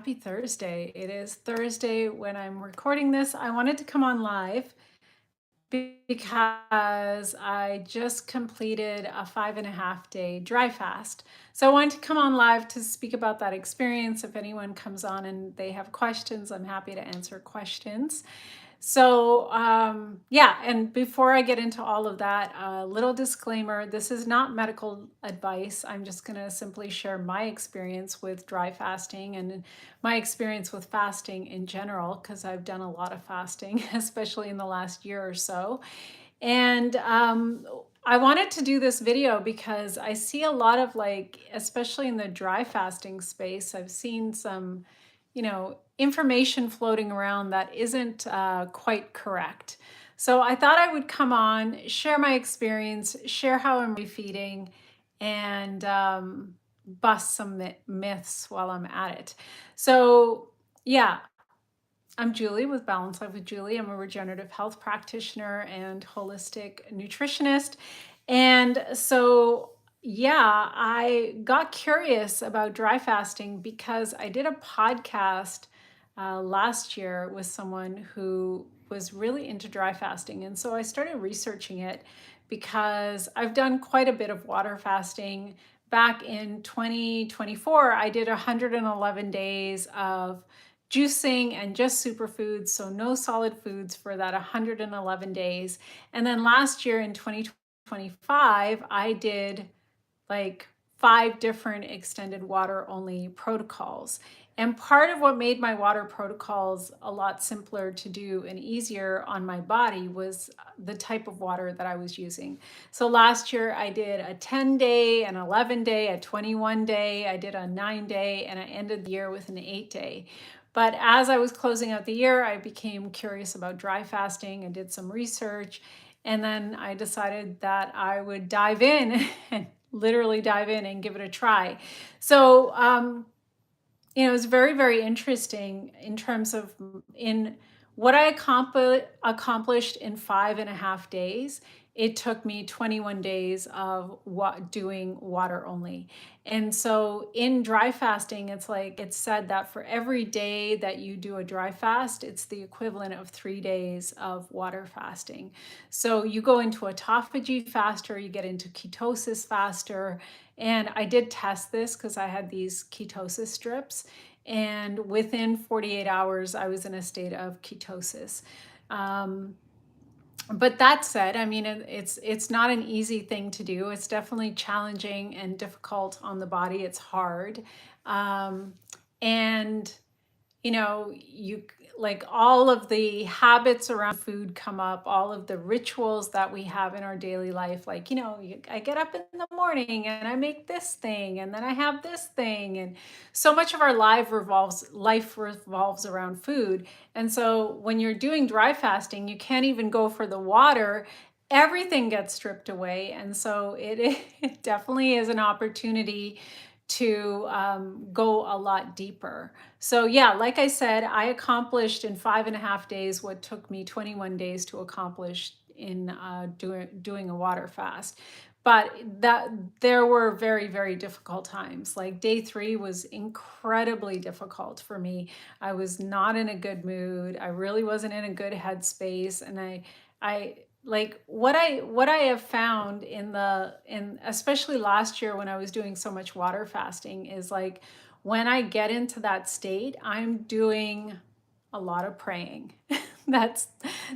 Happy Thursday. It is Thursday when I'm recording this. I wanted to come on live because I just completed a 5.5 day dry fast. So I wanted to come on live to speak about that experience. If anyone comes on and they have questions, I'm happy to answer questions. Yeah, and before I get into all of that, a little disclaimer, this is not medical advice. I'm just going to simply share my experience with dry fasting and my experience with fasting in general, because I've done a lot of fasting, especially in the last year or so. And I wanted to do this video because I see a lot of, like, especially in the dry fasting space, I've seen some, information floating around that isn't quite correct. So I thought I would come on, share my experience, share how I'm refeeding, and bust some myths while I'm at it. So, yeah, I'm Julie with Balance Life with Julie. I'm a regenerative health practitioner and holistic nutritionist. Yeah, I got curious about dry fasting because I did a podcast last year with someone who was really into dry fasting. And so I started researching it because I've done quite a bit of water fasting. Back in 2024, I did 111 days of juicing and just superfoods, so no solid foods for that 111 days. And then last year in 2025, I did like 5 different extended water only protocols. And part of what made my water protocols a lot simpler to do and easier on my body was the type of water that I was using. So last year I did a 10-day, an 11-day, a 21-day, I did a 9-day, and I ended the year with an 8-day. But as I was closing out the year, I became curious about dry fasting and did some research. And then I decided that I would dive in and literally dive in and give it a try. So, it was very, very interesting in terms of in what I accomplished in 5.5 days. It took me 21 days of doing water only. And so in dry fasting, it's like it's said that for every day that you do a dry fast, it's the equivalent of 3 days of water fasting. So you go into autophagy faster, you get into ketosis faster. And I did test this because I had these ketosis strips. And within 48 hours, I was in a state of ketosis. Um, but that said, I mean, it's not an easy thing to do. It's definitely challenging and difficult on the body. It's hard. Um, and you like all of the habits around food come up, all of the rituals that we have in our daily life. Like, I get up in the morning and I make this thing, and then I have this thing. And so much of our life revolves around food. And so when you're doing dry fasting, you can't even go for the water. Everything gets stripped away. And so it definitely is an opportunity to go a lot deeper. So yeah, like I said, I accomplished in 5.5 days what took me 21 days to accomplish in doing a water fast. But that there were very, very difficult times. Like day 3 was incredibly difficult for me. I was not in a good mood. I really wasn't in a good headspace, and I like what I have found in especially last year when I was doing so much water fasting is like when I get into that state, I'm doing a lot of praying. that's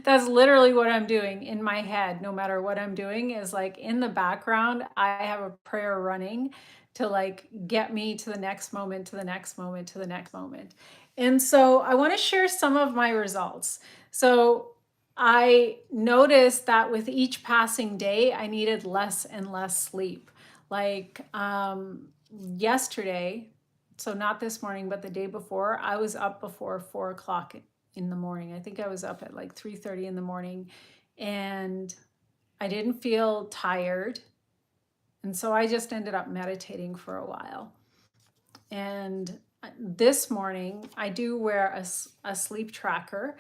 that's literally what I'm doing in my head. No matter what I'm doing, is like in the background I have a prayer running to like get me to the next moment, to the next moment, to the next moment. And so I want to share some of my results. So I noticed that with each passing day, I needed less and less sleep. Like yesterday, so not this morning, but the day before, I was up before 4 o'clock in the morning. I think I was up at like 3:30 in the morning, and I didn't feel tired. And so I just ended up meditating for a while. And this morning, I do wear a sleep tracker.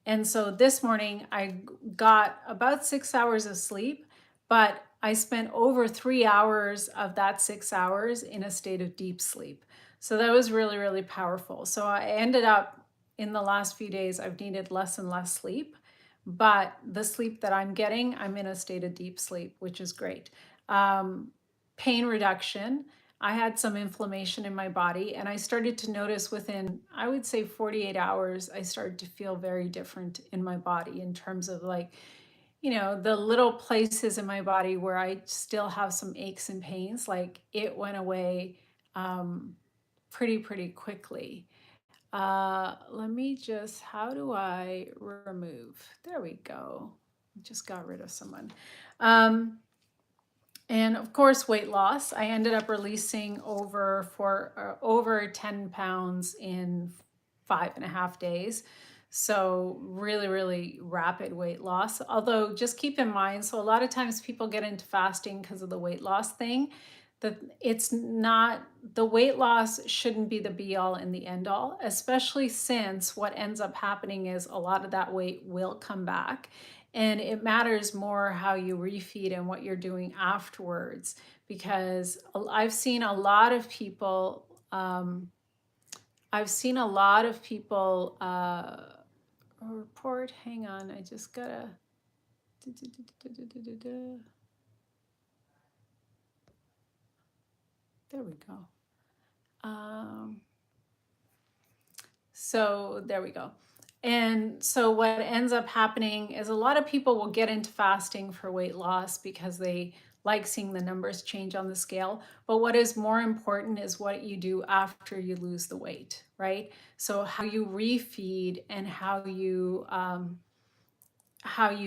And so this morning, I got about 6 hours of sleep, but I spent over 3 hours of that 6 hours in a state of deep sleep. So that was really, really powerful. So I ended up in the last few days, I've needed less and less sleep, but the sleep that I'm getting, I'm in a state of deep sleep, which is great. Um, Pain reduction. I had some inflammation in my body, and I started to notice within, I would say 48 hours, I started to feel very different in my body in terms of like, the little places in my body where I still have some aches and pains, like it went away um, pretty quickly. Let me just, how do I remove? There we go. Just got rid of someone. Um, and of course, weight loss. I ended up releasing over 10 pounds in 5.5 days. So really, really rapid weight loss. Although just keep in mind, so a lot of times people get into fasting because of the weight loss thing. That it's not, the weight loss shouldn't be the be all and the end all, especially since what ends up happening is a lot of that weight will come back. And it matters more how you refeed and what you're doing afterwards, because I've seen a lot of people, report, hang on, I just gotta, there we go. So there we go. And so what ends up happening is a lot of people will get into fasting for weight loss because they like seeing the numbers change on the scale. But what is more important is what you do after you lose the weight, right? So how you refeed and how you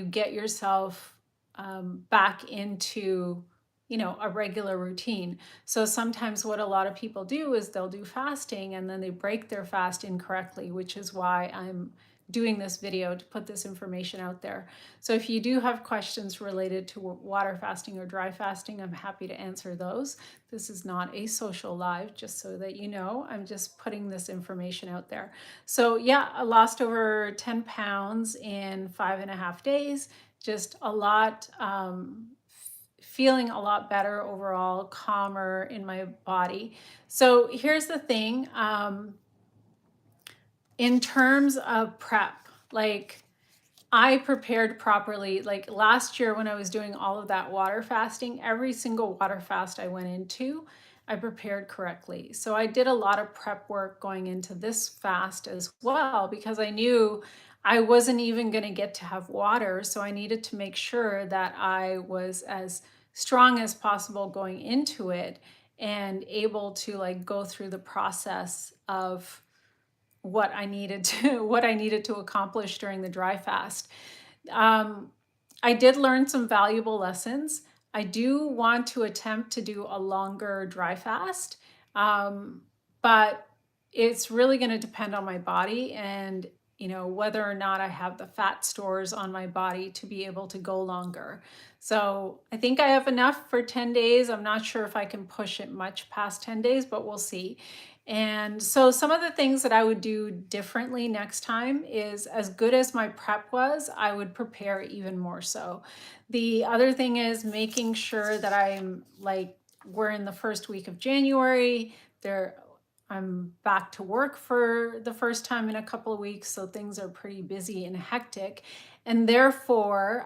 get yourself back into a regular routine. So sometimes what a lot of people do is they'll do fasting and then they break their fast incorrectly, which is why I'm doing this video to put this information out there. So if you do have questions related to water fasting or dry fasting, I'm happy to answer those. This is not a social live, just so that you know. I'm just putting this information out there. So yeah, I lost over 10 pounds in 5.5 days. Just a lot, feeling a lot better overall, calmer in my body. So here's the thing, in terms of prep, like I prepared properly. Like last year when I was doing all of that water fasting, every single water fast I went into, I prepared correctly. So I did a lot of prep work going into this fast as well, because I knew I wasn't even going to get to have water. So I needed to make sure that I was as strong as possible going into it and able to like go through the process of what I needed to accomplish during the dry fast. Um, I did learn some valuable lessons. I do want to attempt to do a longer dry fast, but it's really going to depend on my body and whether or not I have the fat stores on my body to be able to go longer. So I think I have enough for 10 days. I'm not sure if I can push it much past 10 days, but we'll see. And so some of the things that I would do differently next time is, as good as my prep was, I would prepare even more so. The other thing is making sure that we're in the first week of January. I'm back to work for the first time in a couple of weeks, so things are pretty busy and hectic. And therefore,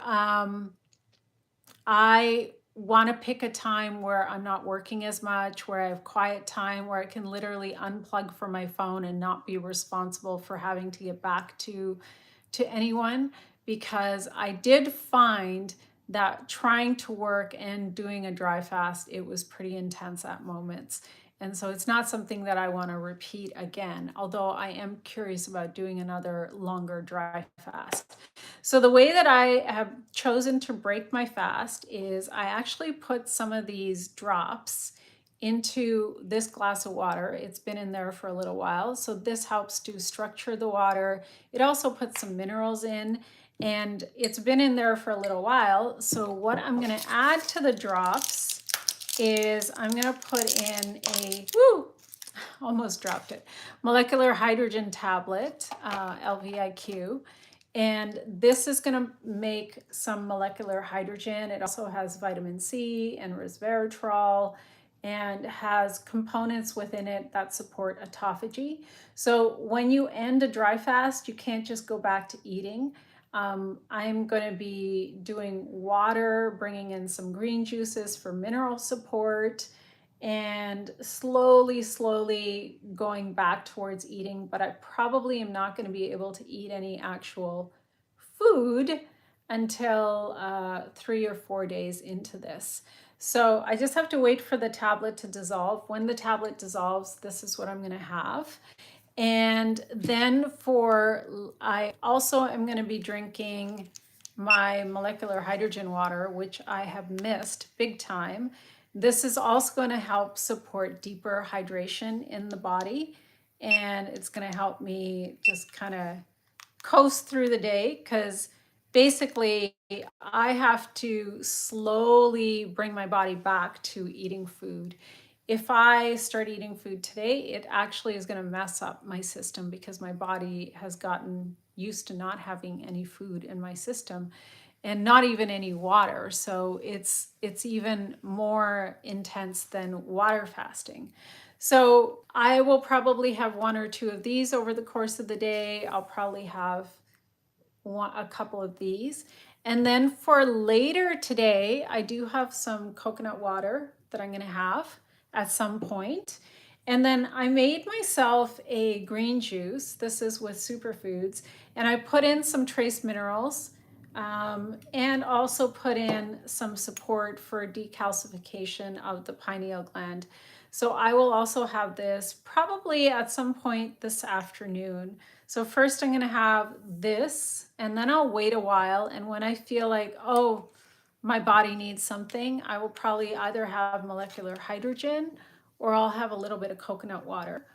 I want to pick a time where I'm not working as much, where I have quiet time, where I can literally unplug from my phone and not be responsible for having to get back to anyone. Because I did find that trying to work and doing a dry fast, it was pretty intense at moments. And so it's not something that I want to repeat again, although I am curious about doing another longer dry fast. So the way that I have chosen to break my fast is I actually put some of these drops into this glass of water. It's been in there for a little while, so this helps to structure the water. It also puts some minerals in, and it's been in there for a little while. So what I'm going to add to the drops is I'm going to put in almost dropped it, molecular hydrogen tablet, LVIQ. And this is going to make some molecular hydrogen. It also has vitamin C and resveratrol and has components within it that support autophagy. So when you end a dry fast, you can't just go back to eating. I'm going to be doing water, bringing in some green juices for mineral support, and slowly going back towards eating. But I probably am not going to be able to eat any actual food until 3 or 4 days into this. So I just have to wait for the tablet to dissolve. When the tablet dissolves, this is what I'm going to have. And then I also am going to be drinking my molecular hydrogen water, which I have missed big time. This is also going to help support deeper hydration in the body. And it's going to help me just kind of coast through the day, because basically I have to slowly bring my body back to eating food. If I start eating food today, it actually is going to mess up my system, because my body has gotten used to not having any food in my system and not even any water. So it's even more intense than water fasting. So I will probably have 1 or 2 of these over the course of the day. I'll probably have a couple of these. And then for later today, I do have some coconut water that I'm going to have at some point. And then I made myself a green juice. This is with superfoods. And I put in some trace minerals, and also put in some support for decalcification of the pineal gland. So I will also have this probably at some point this afternoon. So first I'm going to have this, and then I'll wait a while. And when I feel like, oh, my body needs something, I will probably either have molecular hydrogen or I'll have a little bit of coconut water.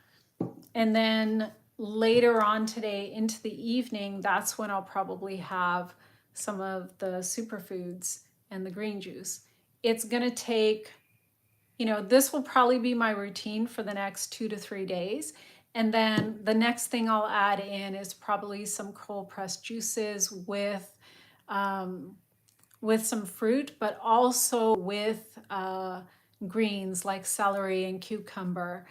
And then later on today into the evening, that's when I'll probably have some of the superfoods and the green juice. It's going to take, this will probably be my routine for the next 2 to 3 days. And then the next thing I'll add in is probably some cold pressed juices with some fruit, but also with greens like celery and cucumber.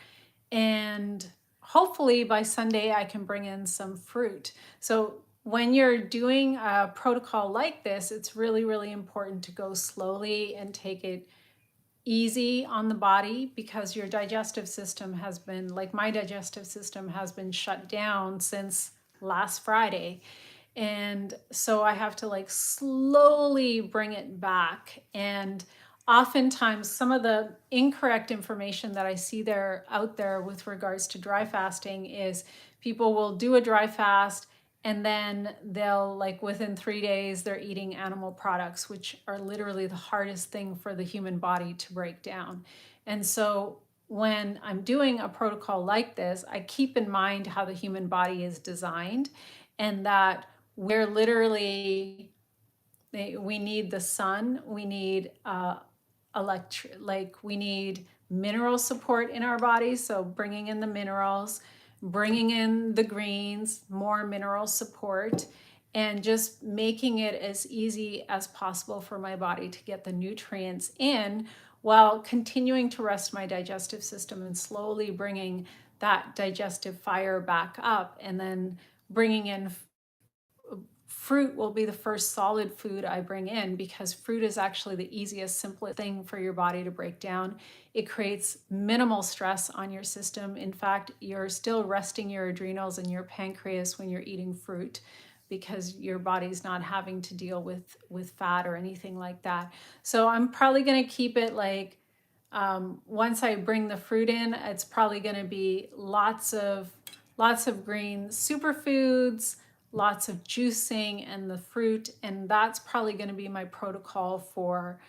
And hopefully by Sunday, I can bring in some fruit. So when you're doing a protocol like this, it's really important to go slowly and take it easy on the body, because your digestive system has been, like my digestive system has been shut down since last Friday. And so I have to like slowly bring it back. And oftentimes some of the incorrect information that I see out there with regards to dry fasting is people will do a dry fast and then they'll, like, within 3 days they're eating animal products, which are literally the hardest thing for the human body to break down. And so when I'm doing a protocol like this, I keep in mind how the human body is designed, and that we're literally, we need the sun, we need we need mineral support in our bodies. So bringing in the minerals, bringing in the greens, more mineral support, and just making it as easy as possible for my body to get the nutrients in, while continuing to rest my digestive system and slowly bringing that digestive fire back up. And then bringing in fruit will be the first solid food I bring in, because fruit is actually the easiest, simplest thing for your body to break down. It creates minimal stress on your system. In fact, you're still resting your adrenals and your pancreas when you're eating fruit, because your body's not having to deal with fat or anything like that. So I'm probably going to keep it like, once I bring the fruit in, it's probably going to be lots of green superfoods, lots of juicing, and the fruit. And that's probably going to be my protocol for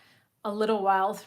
a little while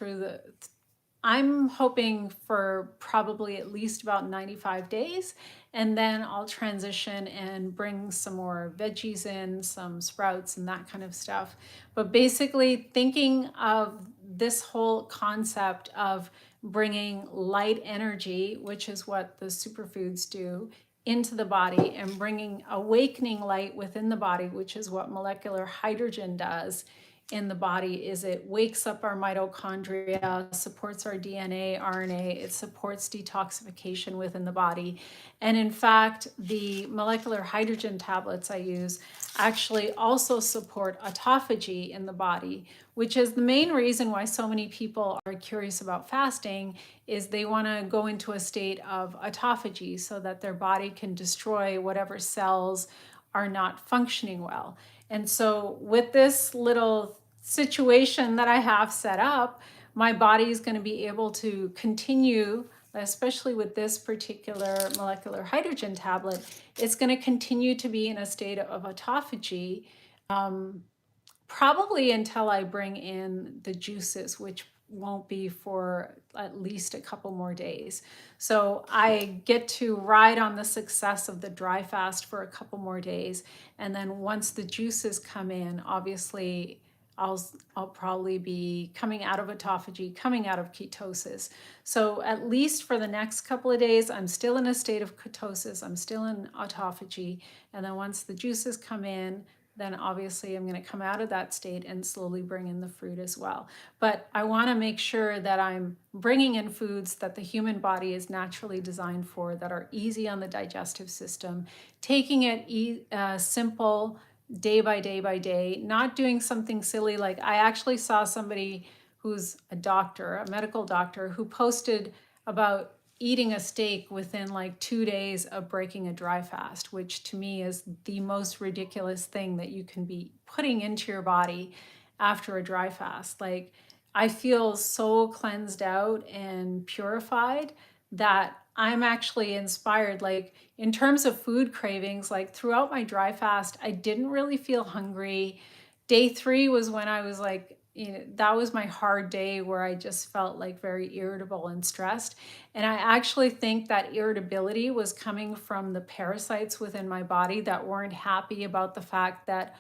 I'm hoping for probably at least about 95 days. And then I'll transition and bring some more veggies in, some sprouts and that kind of stuff. But basically thinking of this whole concept of bringing light energy, which is what the superfoods do, into the body, and bringing awakening light within the body, which is what molecular hydrogen does, in the body is it wakes up our mitochondria, supports our DNA, RNA, it supports detoxification within the body. And in fact, the molecular hydrogen tablets I use actually also support autophagy in the body, which is the main reason why so many people are curious about fasting, is they want to go into a state of autophagy so that their body can destroy whatever cells are not functioning well. And so with this little situation that I have set up, my body is going to be able to continue, especially with this particular molecular hydrogen tablet, it's going to continue to be in a state of autophagy, probably until I bring in the juices, which won't be for at least a couple more days. So I get to ride on the success of the dry fast for a couple more days. And then once the juices come in, obviously I'll probably be coming out of autophagy, coming out of ketosis. So at least for the next couple of days, I'm still in a state of ketosis. I'm still in autophagy. And then once the juices come in, then obviously I'm going to come out of that state and slowly bring in the fruit as well. But I want to make sure that I'm bringing in foods that the human body is naturally designed for, that are easy on the digestive system, taking it simple, day by day by day, not doing something silly. Like I actually saw somebody who's a doctor, a medical doctor, who posted about eating a steak within like 2 days of breaking a dry fast, which to me is the most ridiculous thing that you can be putting into your body after a dry fast. Like I feel so cleansed out and purified that I'm actually inspired. Like in terms of food cravings, like throughout my dry fast, I didn't really feel hungry. Day 3 was when I was like, that was my hard day where I just felt like very irritable and stressed. And I actually think that irritability was coming from the parasites within my body that weren't happy about the fact that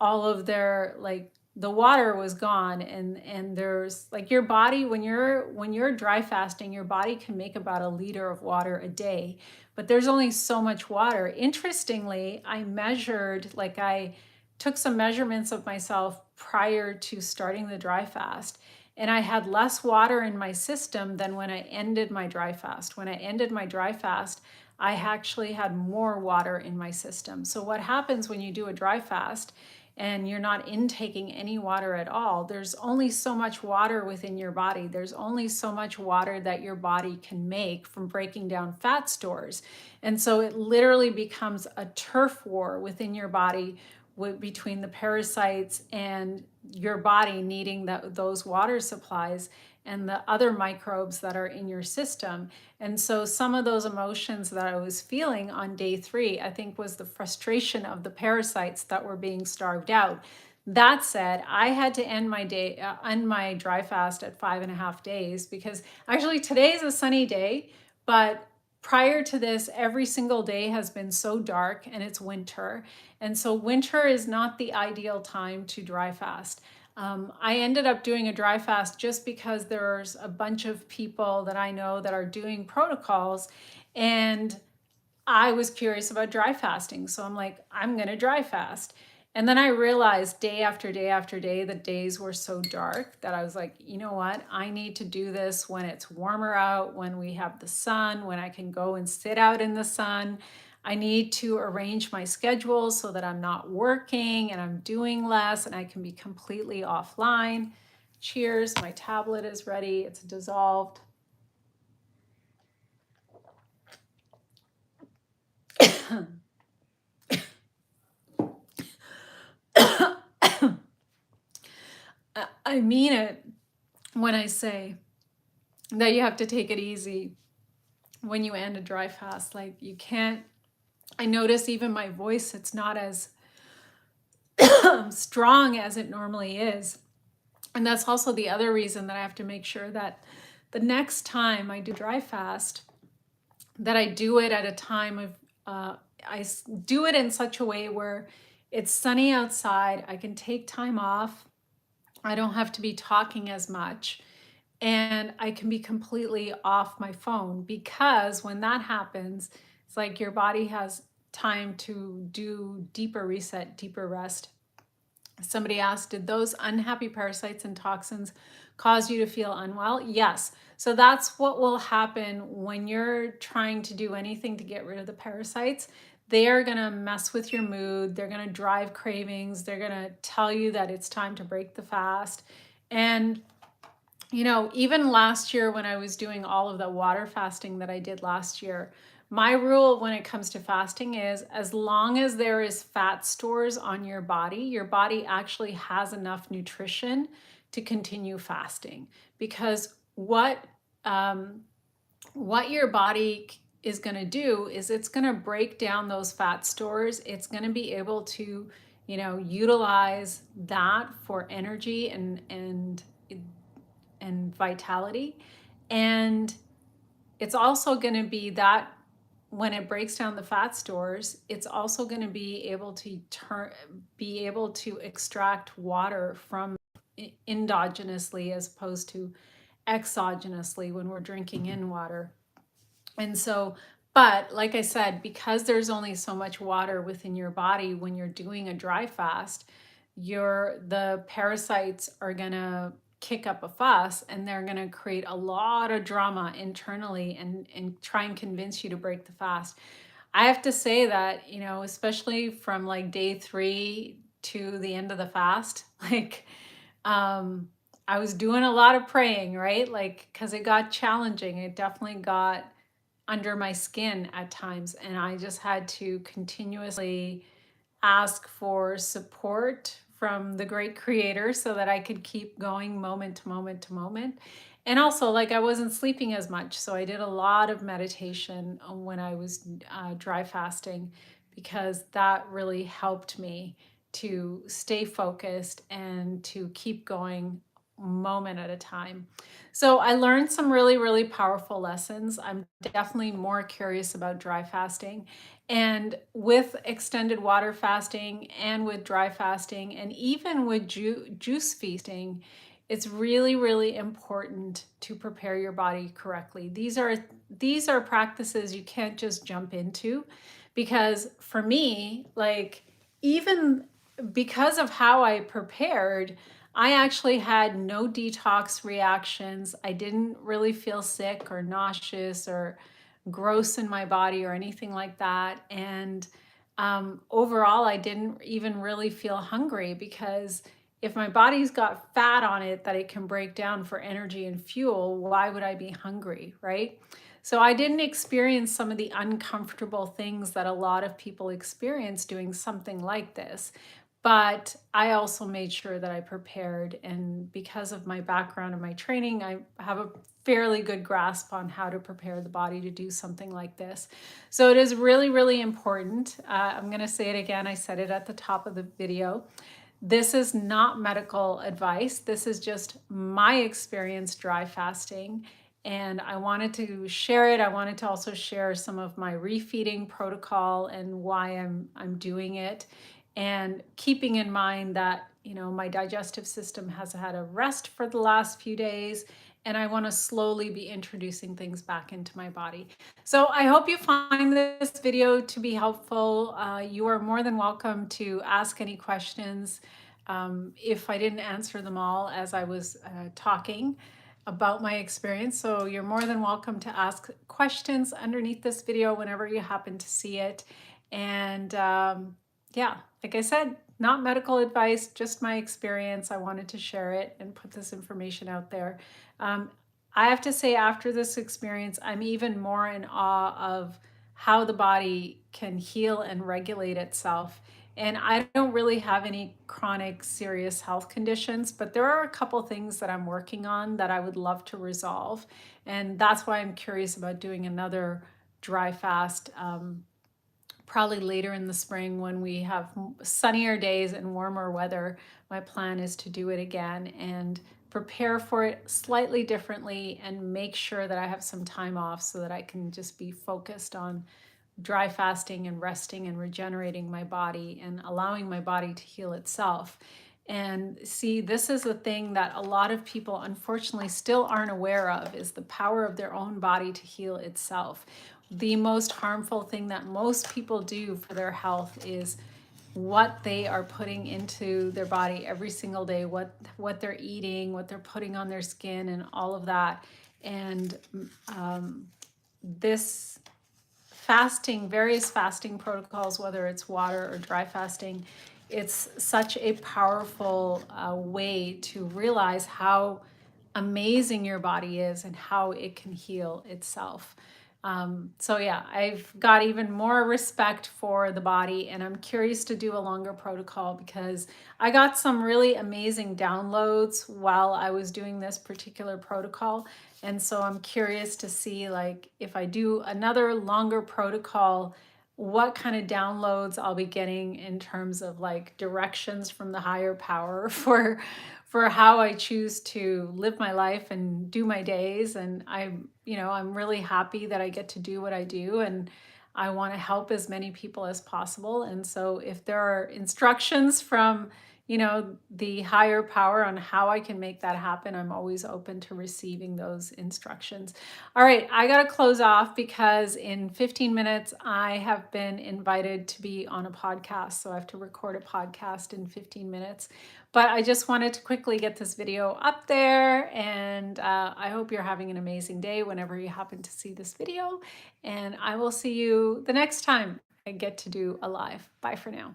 all of their, like, the water was gone. And there's like your body, when you're dry fasting, your body can make about 1 liter of water a day, but there's only so much water. Interestingly, I took some measurements of myself prior to starting the dry fast, and I had less water in my system than when I ended my dry fast. When I ended my dry fast, I actually had more water in my system. So what happens when you do a dry fast and you're not intaking any water at all, there's only so much water within your body. There's only so much water that your body can make from breaking down fat stores. And so it literally becomes a turf war within your body, between the parasites and your body needing those water supplies and the other microbes that are in your system. And so some of those emotions that I was feeling on day 3, I think was the frustration of the parasites that were being starved out. That said, I had to end my dry fast at 5.5 days, because actually today is a sunny day, but prior to this, every single day has been so dark, and it's winter. And so winter is not the ideal time to dry fast. I ended up doing a dry fast just because there's a bunch of people that I know that are doing protocols, and I was curious about dry fasting. So I'm like, I'm going to dry fast. And then I realized day after day after day, the days were so dark that I was like, you know what? I need to do this when it's warmer out, when we have the sun, when I can go and sit out in the sun. I need to arrange my schedule so that I'm not working and I'm doing less and I can be completely offline. Cheers, my tablet is ready. It's dissolved. I mean it when I say that you have to take it easy when you end a dry fast. Like you can't, I notice even my voice, it's not as strong as it normally is. And that's also the other reason that I have to make sure that the next time I do dry fast, that I do it at a time of, do it in such a way where it's sunny outside, I can take time off, I don't have to be talking as much, and I can be completely off my phone, because when that happens, it's like your body has time to do deeper reset, deeper rest. Somebody asked, did those unhappy parasites and toxins cause you to feel unwell? Yes. So that's what will happen when you're trying to do anything to get rid of the parasites. They are going to mess with your mood. They're going to drive cravings. They're going to tell you that it's time to break the fast. And even last year when I was doing all of the water fasting that I did last year, my rule when it comes to fasting is as long as there is fat stores on your body actually has enough nutrition to continue fasting. Because what your body is going to do is it's going to break down those fat stores. It's going to be able to, utilize that for energy and vitality. And it's also going to be that when it breaks down the fat stores, it's also going to be able to extract water from endogenously as opposed to exogenously when we're drinking in water. And so, but like I said, because there's only so much water within your body when you're doing a dry fast, the parasites are gonna kick up a fuss and they're gonna create a lot of drama internally and try and convince you to break the fast. I have to say that, especially from like day 3 to the end of the fast, like um I was doing a lot of praying, right? Like, because it got challenging. It definitely got under my skin at times. And I just had to continuously ask for support from the great creator so that I could keep going moment to moment to moment. And also, like, I wasn't sleeping as much. So I did a lot of meditation when I was dry fasting because that really helped me to stay focused and to keep going moment at a time. So I learned some really, really powerful lessons. I'm definitely more curious about dry fasting. And with extended water fasting and with dry fasting and even with juice feasting, it's really, really important to prepare your body correctly. These are practices you can't just jump into because for me, like even because of how I prepared, I actually had no detox reactions. I didn't really feel sick or nauseous or gross in my body or anything like that. And overall, I didn't even really feel hungry because if my body's got fat on it that it can break down for energy and fuel, why would I be hungry, right? So I didn't experience some of the uncomfortable things that a lot of people experience doing something like this. But I also made sure that I prepared. And because of my background and my training, I have a fairly good grasp on how to prepare the body to do something like this. So it is really, really important. I'm going to say it again. I said it at the top of the video. This is not medical advice. This is just my experience dry fasting. And I wanted to share it. I wanted to also share some of my refeeding protocol and why I'm doing it. And keeping in mind that, my digestive system has had a rest for the last few days, and I want to slowly be introducing things back into my body. So I hope you find this video to be helpful. You are more than welcome to ask any questions. If I didn't answer them all as I was talking about my experience. So you're more than welcome to ask questions underneath this video whenever you happen to see it. And yeah, like I said, not medical advice, just my experience. I wanted to share it and put this information out there. Um, I have to say, after this experience, I'm even more in awe of how the body can heal and regulate itself. And I don't really have any chronic serious health conditions, but there are a couple things that I'm working on that I would love to resolve. And that's why I'm curious about doing another dry fast, probably later in the spring when we have sunnier days and warmer weather. My plan is to do it again and prepare for it slightly differently and make sure that I have some time off so that I can just be focused on dry fasting and resting and regenerating my body and allowing my body to heal itself. And see, this is the thing that a lot of people unfortunately still aren't aware of, is the power of their own body to heal itself. The most harmful thing that most people do for their health is what they are putting into their body every single day, what they're eating, what they're putting on their skin, and all of that. And this fasting, various fasting protocols, whether it's water or dry fasting, it's such a powerful way to realize how amazing your body is and how it can heal itself. So yeah, I've got even more respect for the body, and I'm curious to do a longer protocol because I got some really amazing downloads while I was doing this particular protocol. And so I'm curious to see, like, if I do another longer protocol, what kind of downloads I'll be getting in terms of like directions from the higher power for how I choose to live my life and do my days. And I'm really happy that I get to do what I do, and I want to help as many people as possible. And so if there are instructions from, the higher power on how I can make that happen, I'm always open to receiving those instructions. All right, I got to close off because in 15 minutes I have been invited to be on a podcast. So I have to record a podcast in 15 minutes. But I just wanted to quickly get this video up there, and I hope you're having an amazing day whenever you happen to see this video. And I will see you the next time I get to do a live. Bye for now.